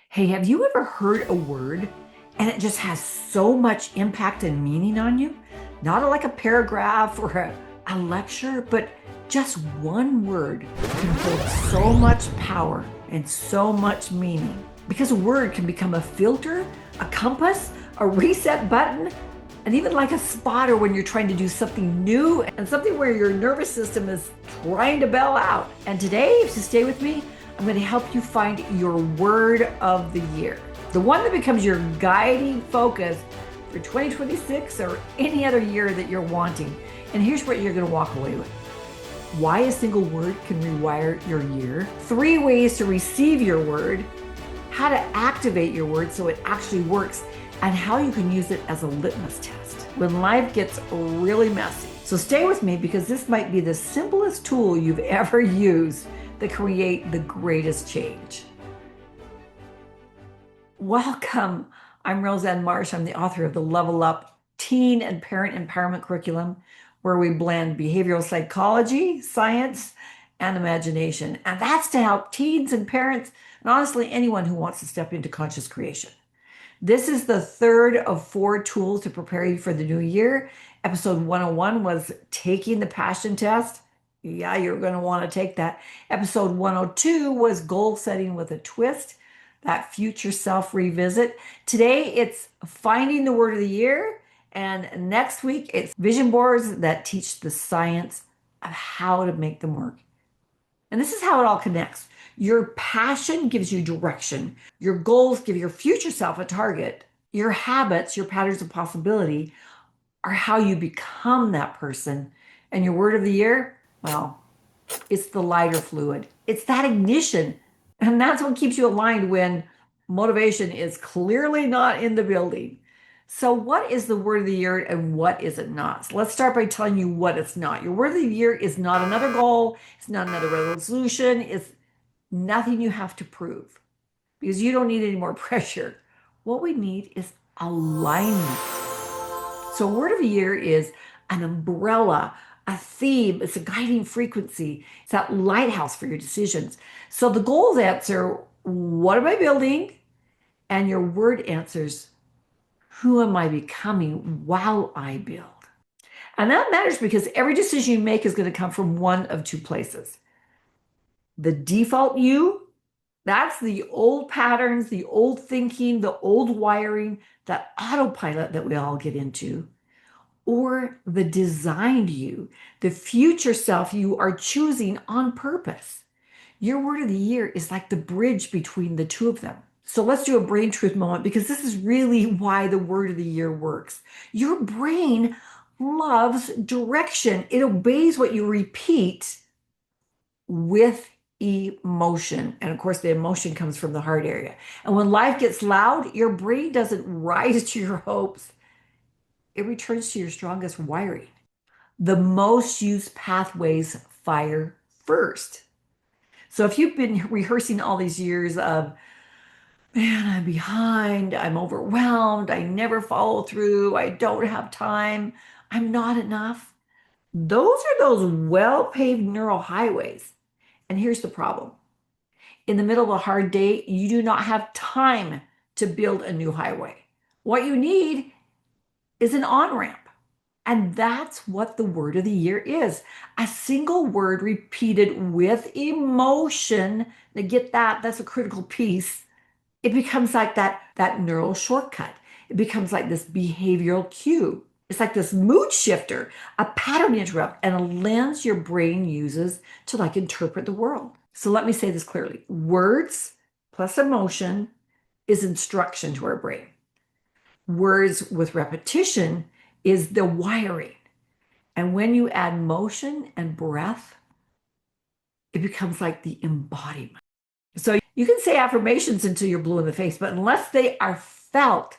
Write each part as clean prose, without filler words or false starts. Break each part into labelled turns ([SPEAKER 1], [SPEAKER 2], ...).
[SPEAKER 1] Hey, have you ever heard a word and it just has so much impact and meaning on you? Not like a paragraph or a lecture, but just one word can hold so much power and so much meaning. Because a word can become a filter, a compass, a reset button, and even like a spotter when you're trying to do something new and something where your nervous system is trying to bail out. And today, if you stay with me, I'm going to help you find your word of the year, the one that becomes your guiding focus for 2026 or any other year that you're wanting. And here's what you're going to walk away with: why a single word can rewire your year, 3 ways to receive your word, how to activate your word so it actually works, and how you can use it as a litmus test when life gets really messy. So stay with me, because this might be the simplest tool you've ever used that create the greatest change. Welcome. I'm Rozanne Marsh. I'm the author of the Level Up Teen and Parent Empowerment Curriculum, where we blend behavioral psychology, science, and imagination. And that's to help teens and parents, and honestly, anyone who wants to step into conscious creation. This is the third of 4 tools to prepare you for the new year. Episode 101 was taking the passion test. Yeah, you're going to want to take that. Episode 102 was goal setting with a twist, that future self revisit. Today, it's finding the word of the year. And next week, it's vision boards that teach the science of how to make them work. And this is how it all connects. Your passion gives you direction. Your goals give your future self a target. Your habits, your patterns of possibility, are how you become that person. And your word of the year, well, it's the lighter fluid. It's that ignition. And that's what keeps you aligned when motivation is clearly not in the building. So, what is the word of the year and what is it not? So let's start by telling you what it's not. Your word of the year is not another goal, it's not another resolution, it's nothing you have to prove, because you don't need any more pressure. What we need is alignment. So, word of the year is an umbrella, a theme, it's a guiding frequency, it's that lighthouse for your decisions. So, the goals answer, what am I building? And your word answers, who am I becoming while I build? And that matters because every decision you make is going to come from one of 2 places. The default you, that's the old patterns, the old thinking, the old wiring, that autopilot that we all get into. Or the designed you, the future self you are choosing on purpose. Your word of the year is like the bridge between the 2 of them. So let's do a brain truth moment, because this is really why the word of the year works. Your brain loves direction. It obeys what you repeat with emotion. And of course, the emotion comes from the heart area. And when life gets loud, your brain doesn't rise to your hopes. It returns to your strongest wiring. The most used pathways fire first. So if you've been rehearsing all these years of, man, I'm behind, I'm overwhelmed, I never follow through, I don't have time, I'm not enough, those are those well-paved neural highways. And here's the problem. In the middle of a hard day, you do not have time to build a new highway. What you need is an on-ramp. And that's what the word of the year is. A single word repeated with emotion. Now get that, that's a critical piece. It becomes like that neural shortcut. It becomes like this behavioral cue. It's like this mood shifter, a pattern interrupt, and a lens your brain uses to like interpret the world. So let me say this clearly. Words plus emotion is instruction to our brain. Words with repetition is the wiring. And when you add motion and breath, it becomes like the embodiment. So you can say affirmations until you're blue in the face, but unless they are felt,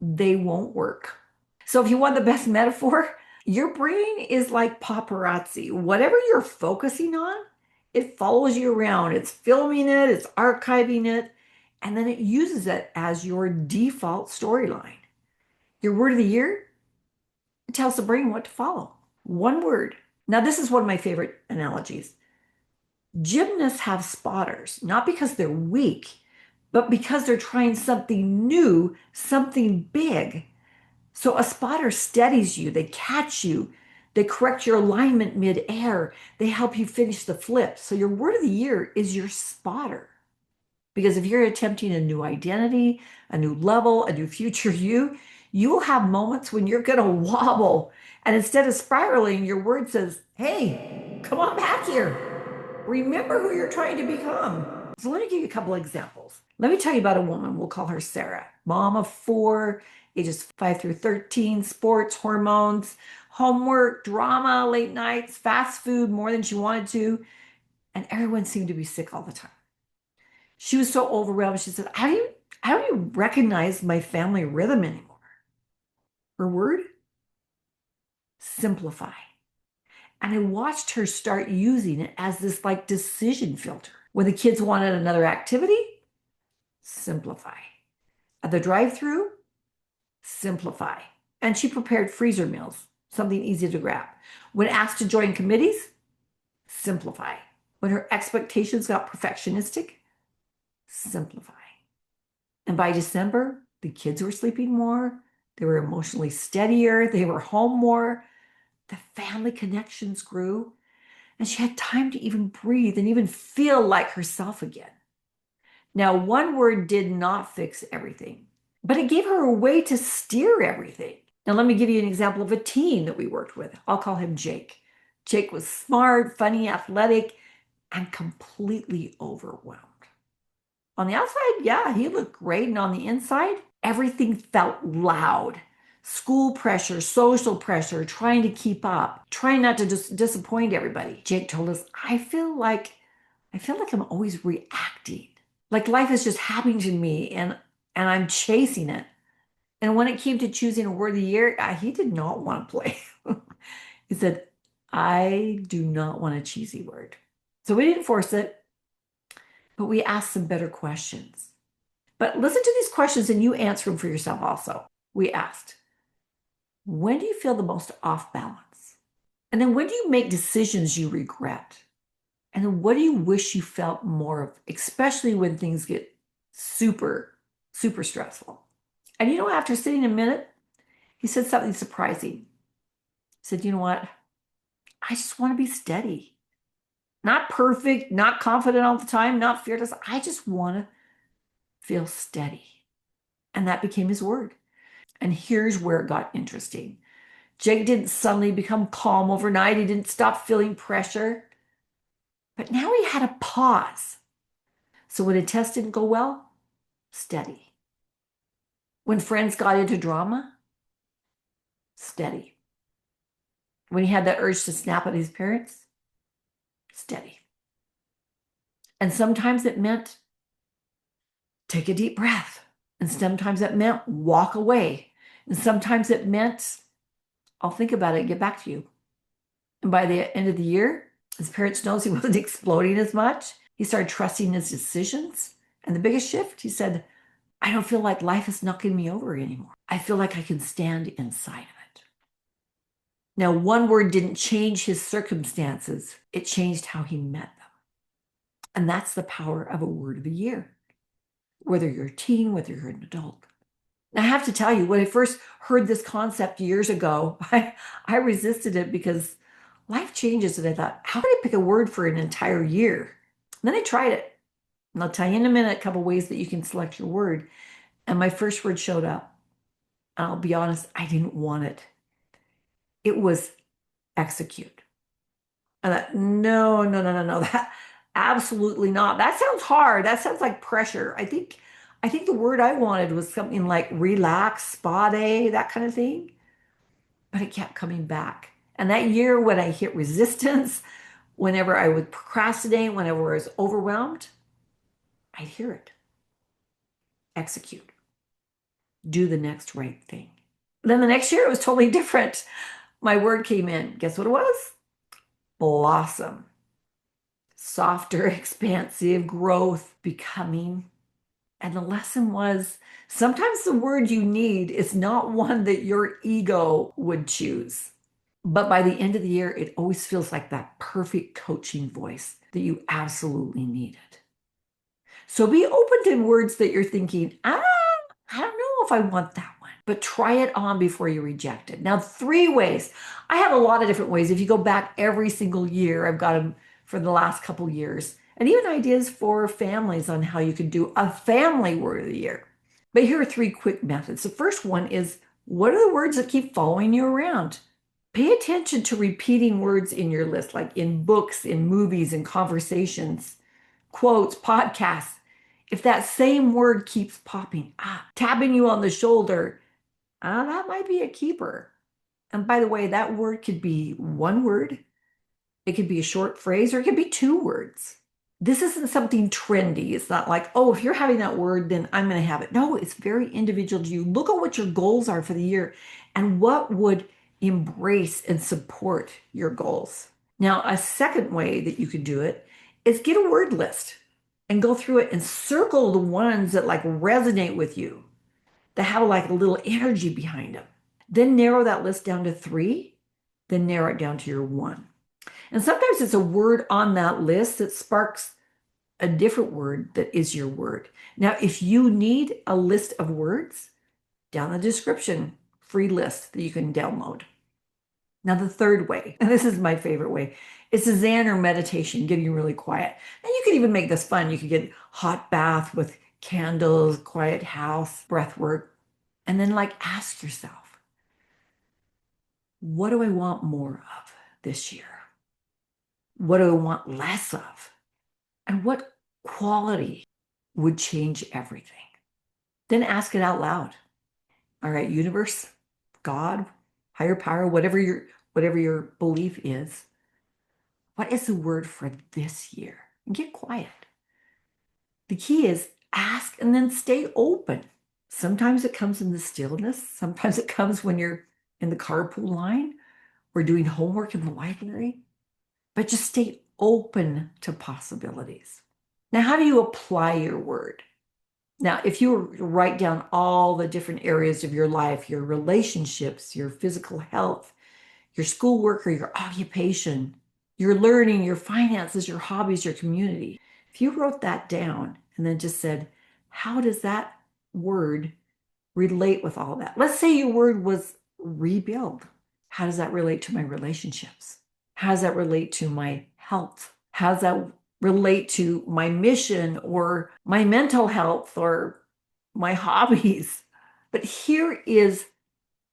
[SPEAKER 1] they won't work. So if you want the best metaphor, your brain is like paparazzi. Whatever you're focusing on, it follows you around. It's filming it, it's archiving it, and then it uses it as your default storyline. Your word of the year, it tells the brain what to follow. One word. Now, this is one of my favorite analogies. Gymnasts have spotters, not because they're weak, but because they're trying something new, something big. So a spotter steadies you, they catch you, they correct your alignment mid-air, they help you finish the flip. So your word of the year is your spotter. Because if you're attempting a new identity, a new level, a new future you will have moments when you're going to wobble. And instead of spiraling, your word says, hey, come on back here. Remember who you're trying to become. So let me give you a couple examples. Let me tell you about a woman. We'll call her Sarah, mom of four, ages 5 through 13, sports, hormones, homework, drama, late nights, fast food more than she wanted to. And everyone seemed to be sick all the time. She was so overwhelmed. She said, I don't even recognize my family rhythm anymore. Her word, simplify. And I watched her start using it as this like decision filter. When the kids wanted another activity, simplify. At the drive-through, simplify. And she prepared freezer meals, something easy to grab. When asked to join committees, simplify. When her expectations got perfectionistic, simplify. And by December, the kids were sleeping more, they were emotionally steadier, they were home more, the family connections grew, and she had time to even breathe and even feel like herself again. Now, one word did not fix everything, but it gave her a way to steer everything. Now, let me give you an example of a teen that we worked with. I'll call him Jake. Jake was smart, funny, athletic, and completely overwhelmed. On the outside, yeah, he looked great. And on the inside, everything felt loud. School pressure, social pressure, trying to keep up, trying not to just disappoint everybody. Jake told us, I feel like I'm always reacting. Like life is just happening to me and I'm chasing it. And when it came to choosing a word of the year, he did not want to play. He said, I do not want a cheesy word. So we didn't force it, but we asked some better questions. But listen to these questions and you answer them for yourself also. We asked, when do you feel the most off balance? And then when do you make decisions you regret? And then what do you wish you felt more of, especially when things get super, super stressful? And you know, after sitting a minute, he said something surprising. He said, you know what? I just want to be steady. Not perfect, not confident all the time, not fearless. I just want to feel steady. And that became his word. And here's where it got interesting. Jake didn't suddenly become calm overnight. He didn't stop feeling pressure. But now he had a pause. So when a test didn't go well, steady. When friends got into drama, steady. When he had that urge to snap at his parents, steady. And sometimes it meant take a deep breath. And sometimes it meant walk away. And sometimes it meant I'll think about it and get back to you. And by the end of the year, his parents noticed he wasn't exploding as much. He started trusting his decisions. And the biggest shift, he said, I don't feel like life is knocking me over anymore. I feel like I can stand inside of it. Now, one word didn't change his circumstances. It changed how he met them. And that's the power of a word of the year. Whether you're a teen, whether you're an adult. Now, I have to tell you, when I first heard this concept years ago, I resisted it because life changes. And I thought, how can I pick a word for an entire year? And then I tried it. And I'll tell you in a minute a couple ways that you can select your word. And my first word showed up. And I'll be honest, I didn't want it. It was execute. And I thought, no, that absolutely not. That sounds hard. That sounds like pressure. I think the word I wanted was something like relax, spa day, that kind of thing. But it kept coming back. And that year when I hit resistance, whenever I would procrastinate, whenever I was overwhelmed, I'd hear it. Execute. Do the next right thing. Then the next year it was totally different. My word came in. Guess what it was? Blossom. Softer, expansive, growth, becoming. And the lesson was sometimes the word you need is not one that your ego would choose. But by the end of the year, it always feels like that perfect coaching voice that you absolutely needed. So be open to words that you're thinking, I don't know if I want that one, but try it on before you reject it. Now, 3 ways. I have a lot of different ways. If you go back every single year, I've got them for the last couple years, and even ideas for families on how you could do a family word of the year. But here are 3 quick methods. The first one is, what are the words that keep following you around? Pay attention to repeating words in your list, like in books, in movies, in conversations, quotes, podcasts. If that same word keeps popping up, tapping you on the shoulder, that might be a keeper. And by the way, that word could be one word, it could be a short phrase, or it could be 2 words. This isn't something trendy. It's not like, oh, if you're having that word, then I'm going to have it. No, it's very individual to you. Look at what your goals are for the year and what would embrace and support your goals. Now, a second way that you could do it is get a word list and go through it and circle the ones that like resonate with you, that have like a little energy behind them. Then narrow that list down to 3, then narrow it down to your 1. And sometimes it's a word on that list that sparks a different word that is your word. Now, if you need a list of words, down the description, free list that you can download. Now, the third way, and this is my favorite way, is a Zen or meditation, getting really quiet. And you could even make this fun. You could get hot bath with candles, quiet house, breath work, and then like ask yourself, what do I want more of this year? What do I want less of? And what quality would change everything? Then ask it out loud. All right, universe, God, higher power, whatever your belief is, what is the word for this year? And get quiet. The key is ask and then stay open. Sometimes it comes in the stillness. Sometimes it comes when you're in the carpool line or doing homework in the library. But just stay open to possibilities. Now, how do you apply your word? Now, if you write down all the different areas of your life, your relationships, your physical health, your schoolwork or your occupation, your learning, your finances, your hobbies, your community, if you wrote that down and then just said, how does that word relate with all that? Let's say your word was rebuild. How does that relate to my relationships? How does that relate to my health? How does that relate to my mission or my mental health or my hobbies? But here is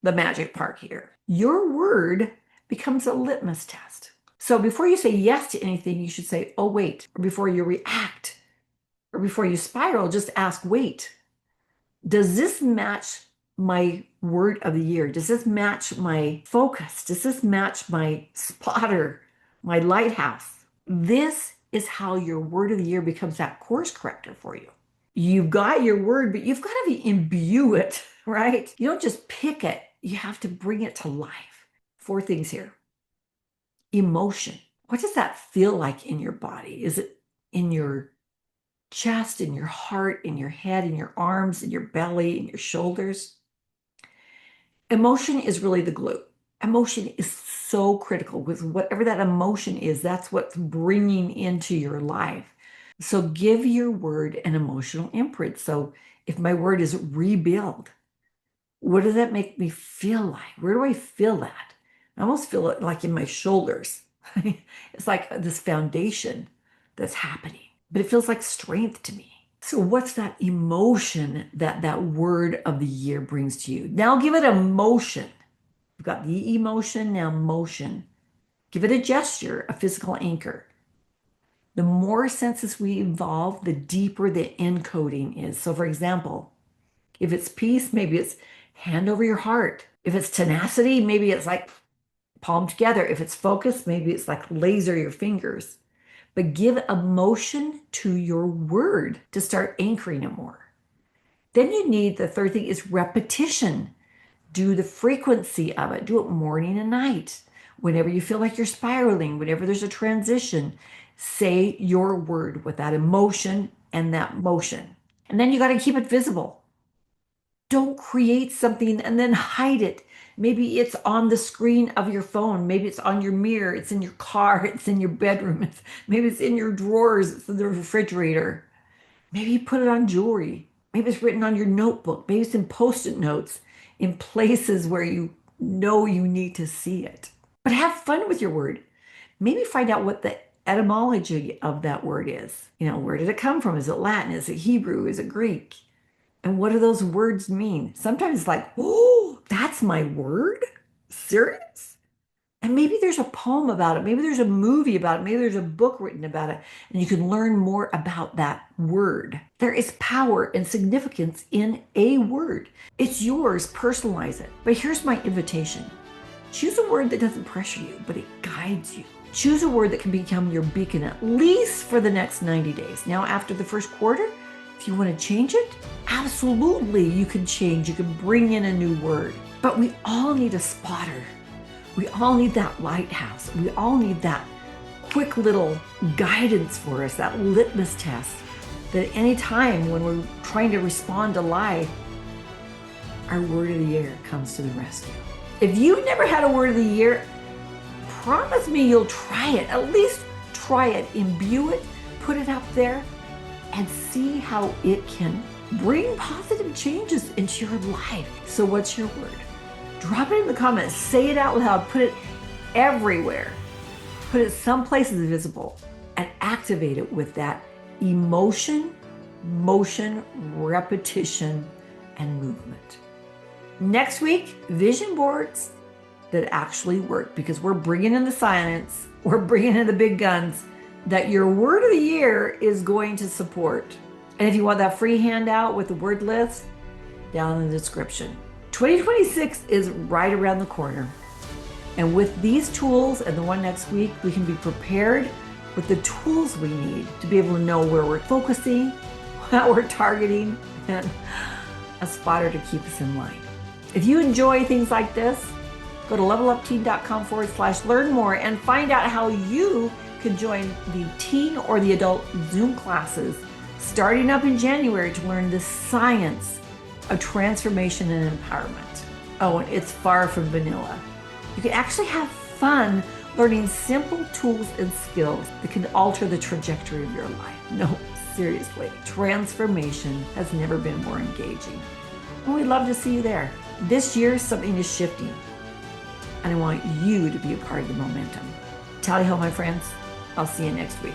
[SPEAKER 1] the magic part here. Your word becomes a litmus test. So before you say yes to anything, you should say, oh, wait. Or before you react or before you spiral, just ask, wait, does this match my word of the year? Does this match my focus? Does this match my spotter, my lighthouse? This is how your word of the year becomes that course corrector for you. You've got your word, but you've got to imbue it, right? You don't just pick it. You have to bring it to life. 4 things here. Emotion. What does that feel like in your body? Is it in your chest, in your heart, in your head, in your arms, in your belly, in your shoulders? Emotion is really the glue. Emotion is so critical with whatever that emotion is. That's what's bringing into your life. So give your word an emotional imprint. So if my word is rebuild, what does that make me feel like? Where do I feel that? I almost feel it like in my shoulders. It's like this foundation that's happening, but it feels like strength to me. So what's that emotion that that word of the year brings to you? Now give it a motion. You've got the emotion, now motion. Give it a gesture, a physical anchor. The more senses we evolve, the deeper the encoding is. So for example, if it's peace, maybe it's hand over your heart. If it's tenacity, maybe it's like palm together. If it's focus, maybe it's like laser your fingers. But give emotion to your word to start anchoring it more. Then you need, the third thing is repetition. Do the frequency of it. Do it morning and night. Whenever you feel like you're spiraling, whenever there's a transition, say your word with that emotion and that motion. And then you got to keep it visible. Don't create something and then hide it. Maybe it's on the screen of your phone. Maybe it's on your mirror. It's in your car. It's in your bedroom. Maybe it's in your drawers. It's in the refrigerator. Maybe you put it on jewelry. Maybe it's written on your notebook. Maybe it's in post-it notes in places where you know you need to see it. But have fun with your word. Maybe find out what the etymology of that word is. Where did it come from? Is it Latin? Is it Hebrew? Is it Greek? And what do those words mean? Sometimes it's like, oh, that's my word? Serious? And maybe there's a poem about it. Maybe there's a movie about it. Maybe there's a book written about it. And you can learn more about that word. There is power and significance in a word. It's yours. Personalize it. But here's my invitation. Choose a word that doesn't pressure you, but it guides you. Choose a word that can become your beacon, at least for the next 90 days. Now, after the first quarter, if you want to change it, absolutely you can change. You can bring in a new word. But we all need a spotter. We all need that lighthouse. We all need that quick little guidance for us, that litmus test, that any time when we're trying to respond to life, our word of the year comes to the rescue. If you've never had a word of the year, promise me you'll try it. At least try it, imbue it, put it up there, and see how it can bring positive changes into your life. So what's your word? Drop it in the comments. Say it out loud. Put it everywhere. Put it someplace visible and activate it with that emotion, motion, repetition, and movement. Next week, vision boards that actually work, because we're bringing in the science, we're bringing in the big guns that your word of the year is going to support. And if you want that free handout with the word list, down in the description. 2026 is right around the corner. And with these tools and the one next week, we can be prepared with the tools we need to be able to know where we're focusing, what we're targeting, and a spotter to keep us in line. If you enjoy things like this, go to levelupteen.com/learn more and find out how you can join the teen or the adult Zoom classes starting up in January to learn the science of transformation and empowerment. Oh, and it's far from vanilla. You can actually have fun learning simple tools and skills that can alter the trajectory of your life. No, seriously, transformation has never been more engaging. And we'd love to see you there. This year, something is shifting, and I want you to be a part of the momentum. Tally ho, my friends. I'll see you next week.